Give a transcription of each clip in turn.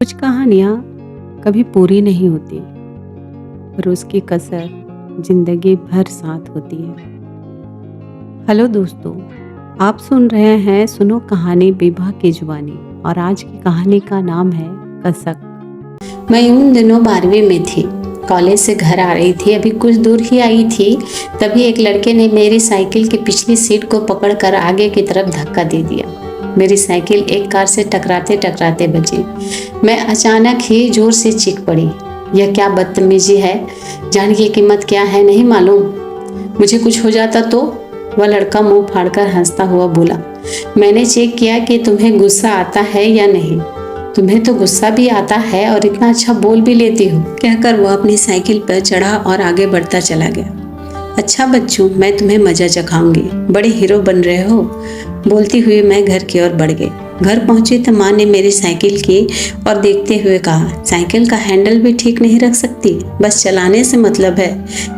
कुछ कहानियाँ कभी पूरी नहीं होती, पर उसकी कसर जिंदगी भर साथ होती है। हेलो दोस्तों, आप सुन रहे हैं सुनो कहानी विभा की जुबानी और आज की कहानी का नाम है कसक। मैं उन दिनों 12वीं में थी। कॉलेज से घर आ रही थी, अभी कुछ दूर ही आई थी, तभी एक लड़के ने मेरी साइकिल की पिछली सीट को पकड़कर आगे की तरफ धक्का दे दिया। मेरी साइकिल एक कार से टकराते टकराते बची। मैं अचानक ही जोर से चीख पड़ी। यह क्या बदतमीजी है, जान की कीमत क्या है नहीं मालूम। मुझे कुछ हो जाता तो? वह लड़का मुंह फाड़कर हंसता हुआ बोला, मैंने चेक किया कि तुम्हें गुस्सा आता है या नहीं। तुम्हें तो गुस्सा भी आता है और इतना अच्छा बोल भी लेती हो। कहकर वह अपनी साइकिल पर चढ़ा और आगे बढ़ता चला गया। अच्छा बच्चों, मैं तुम्हें मजा चखाऊंगी, बड़े हीरो बन रहे हो। बोलती हुई मैं घर की ओर बढ़ गई। घर पहुंची तो माँ ने मेरी साइकिल की और देखते हुए कहा, साइकिल का हैंडल भी ठीक नहीं रख सकती, बस चलाने से मतलब है।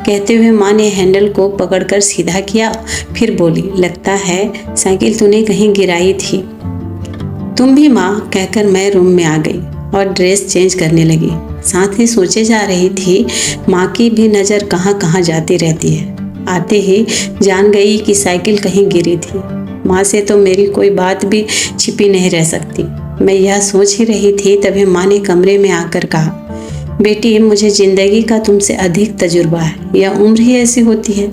कहते हुए माँ ने हैंडल को पकड़कर सीधा किया, फिर बोली, लगता है साइकिल तूने कहीं गिराई थी। तुम भी माँ, कहकर मैं रूम में आ गई और ड्रेस चेंज करने लगी। साथ ही सोचे जा रही थी, माँ की भी नज़र कहाँ कहाँ जाती रहती है। आते ही जान गई कि साइकिल कहीं गिरी थी। माँ से तो मेरी कोई बात भी छिपी नहीं रह सकती। मैं यह सोच ही रही थी, तभी माँ ने कमरे में आकर कहा, बेटी मुझे ज़िंदगी का तुमसे अधिक तजुर्बा है, यह उम्र ही ऐसी होती है,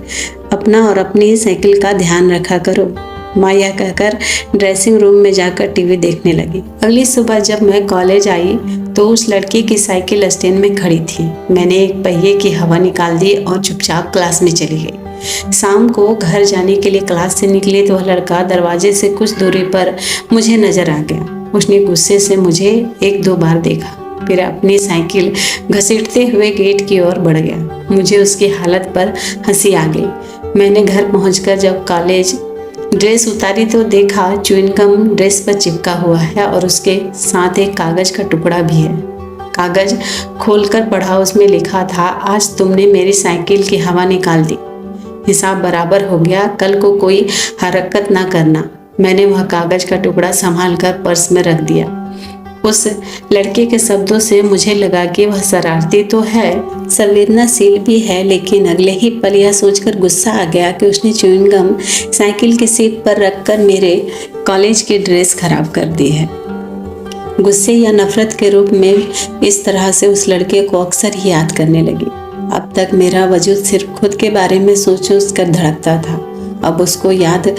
अपना और अपनी साइकिल का ध्यान रखा करो। माँ यह कहकर ड्रेसिंग रूम में जाकर टीवी देखने लगी। अगली सुबह जब मैं कॉलेज आई तो उस लड़की की साइकिल स्टैंड में खड़ी थी। मैंने एक पहिए की हवा निकाल दी और चुपचाप क्लास में चली गई। शाम को घर जाने के लिए क्लास से निकली तो वह लड़का दरवाजे से कुछ दूरी पर मुझे नजर आ गया। उसने गुस्से से मुझे 1-2 बार देखा, फिर अपनी साइकिल घसीटते हुए गेट की ओर बढ़ गया। मुझे उसकी हालत पर हंसी आ गई। मैंने घर पहुंचकर जब कॉलेज ड्रेस उतारी तो देखा च्युइंगम ड्रेस पर चिपका हुआ है और उसके साथ एक कागज का टुकड़ा भी है। कागज खोलकर पढ़ा, उसमें लिखा था, आज तुमने मेरी साइकिल की हवा निकाल दी, हिसाब बराबर हो गया, कल को कोई हरकत ना करना। मैंने वह कागज का टुकड़ा संभाल कर पर्स में रख दिया। उस लड़के के शब्दों से मुझे लगा कि वह शरारती तो है, संवेदनाशील भी है, लेकिन अगले ही पल यह सोचकर गुस्सा आ गया कि उसने च्युइंगम साइकिल की सीट पर रखकर मेरे कॉलेज की ड्रेस खराब कर दी है। गुस्से या नफरत के रूप में इस तरह से उस लड़के को अक्सर ही याद करने लगी। अब तक मेरा वजूद सिर्फ खुद के बारे में सोच कर धड़कता था, अब उसको याद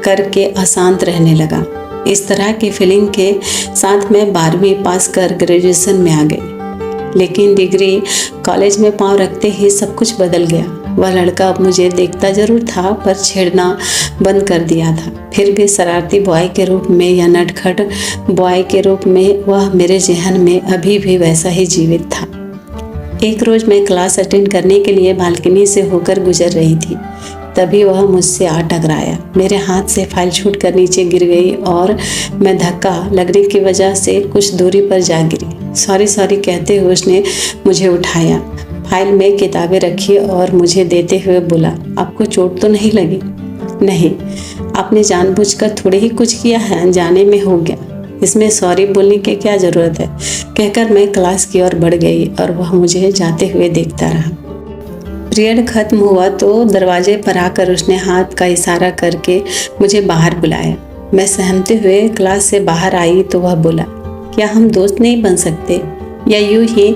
करके अशांत रहने लगा। इस तरह की फीलिंग के साथ मैं 12वीं पास कर ग्रेजुएशन में आ गई, लेकिन डिग्री कॉलेज में पांव रखते ही सब कुछ बदल गया। वह लड़का अब मुझे देखता जरूर था, पर छेड़ना बंद कर दिया था। फिर भी शरारती बॉय के रूप में या नटखट बॉय के रूप में वह मेरे जहन में अभी भी वैसा ही जीवित था। एक रोज मैं क्लास अटेंड करने के लिए बालकनी से होकर गुजर रही थी, तभी वह मुझसे आ टकराया। मेरे हाथ से फाइल छूट कर नीचे गिर गई और मैं धक्का लगने की वजह से कुछ दूरी पर जा गिरी। सॉरी कहते हुए उसने मुझे उठाया, फाइल में किताबें रखी और मुझे देते हुए बोला, आपको चोट तो नहीं लगी? नहीं, आपने जानबूझकर थोड़े ही कुछ किया है, अनजाने में हो गया, इसमें सॉरी बोलने की क्या ज़रूरत है, कहकर मैं क्लास की ओर बढ़ गई और वह मुझे जाते हुए देखता रहा। पीरियड खत्म हुआ तो दरवाजे पर आकर उसने हाथ का इशारा करके मुझे बाहर बुलाया। मैं सहमते हुए क्लास से बाहर आई तो वह बोला, क्या हम दोस्त नहीं बन सकते या यूं ही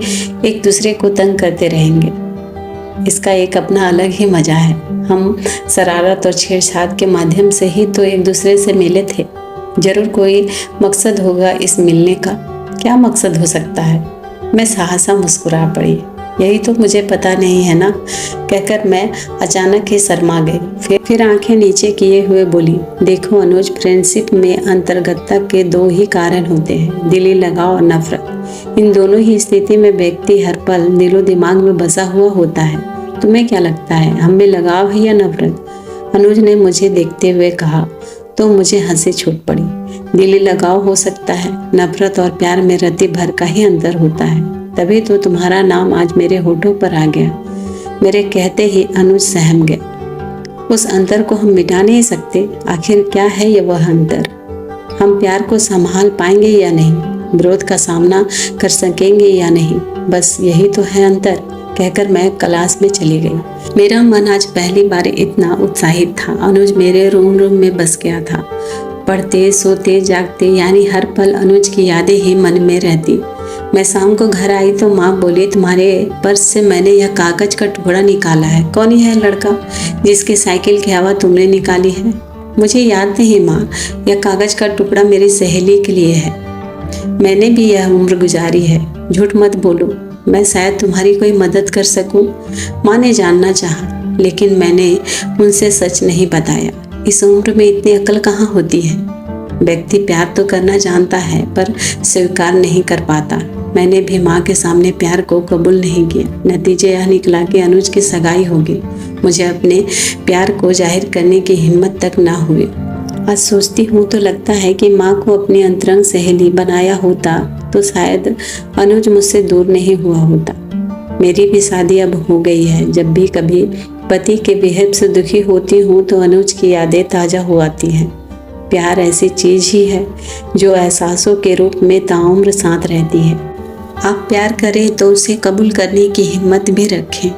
एक दूसरे को तंग करते रहेंगे? इसका एक अपना अलग ही मज़ा है। हम शरारत और छेड़छाड़ के माध्यम से ही तो एक दूसरे से मिले थे, जरूर कोई मकसद होगा इस मिलने का। क्या मकसद हो सकता है? मैं सहसा मुस्कुरा पड़ी। यही तो मुझे पता नहीं है ना, कहकर मैं अचानक ही शर्मा गई। फिर आंखें नीचे किए हुए बोली, देखो अनुज, फ्रेंडशिप में अंतर्गतता के 2 ही कारण होते हैं, दिली लगाव और नफरत। इन दोनों ही स्थिति में व्यक्ति हर पल दिलो दिमाग में बसा हुआ होता है। तुम्हें क्या लगता है, हम में लगाव है या नफरत? अनुज ने मुझे देखते हुए कहा तो मुझे हंसी छूट पड़ी। दिली लगाव हो सकता है, नफरत और प्यार में रत्ती भर का ही अंतर होता है। तभी तो तुम्हारा नाम आज मेरे होठों पर आ गया। मेरे कहते ही अनुज सहम गया। उस अंतर को हम मिटा नहीं सकते। आखिर क्या है ये वह अंतर? हम प्यार को संभाल पाएंगे या नहीं? विरोध का सामना कर सकेंगे या नहीं, बस यही तो है अंतर, कहकर मैं क्लास में चली गई। मेरा मन आज पहली बार इतना उत्साहित था। अनुज मेरे रूम में बस गया था। पढ़ते, सोते, जागते, यानी हर पल अनुज की यादें ही मन में रहती। मैं शाम को घर आई तो माँ बोली, तुम्हारे पर्स से मैंने यह कागज का टुकड़ा निकाला है। कौन है लड़का जिसके साइकिल की हवा तुमने निकाली है? मुझे याद नहीं माँ, यह कागज का टुकड़ा मेरी सहेली के लिए है। मैंने भी यह उम्र गुजारी है। झूठ मत बोलो, मैं शायद तुम्हारी कोई मदद कर सकूं। माँ ने जानना चाहा, लेकिन मैंने उनसे सच नहीं बताया। इस उम्र में इतनी अक्ल कहाँ होती है। व्यक्ति प्यार तो करना जानता है पर स्वीकार नहीं कर पाता। मैंने भी माँ के सामने प्यार को कबूल नहीं किया। नतीजे यह निकला कि अनुज की सगाई होगी। मुझे अपने प्यार को जाहिर करने की हिम्मत तक ना हुई। आज सोचती हूँ तो लगता है कि माँ को अपनी अंतरंग सहेली बनाया होता तो शायद अनुज मुझसे दूर नहीं हुआ होता। मेरी भी शादी अब हो गई है। जब भी कभी पति के बिहेव से दुखी होती हूँ तो अनुज की यादें ताज़ा हो आती हैं। प्यार ऐसी चीज़ ही है जो एहसासों के रूप में ताउम्र साथ रहती है। आप प्यार करें तो उसे कबूल करने की हिम्मत भी रखें।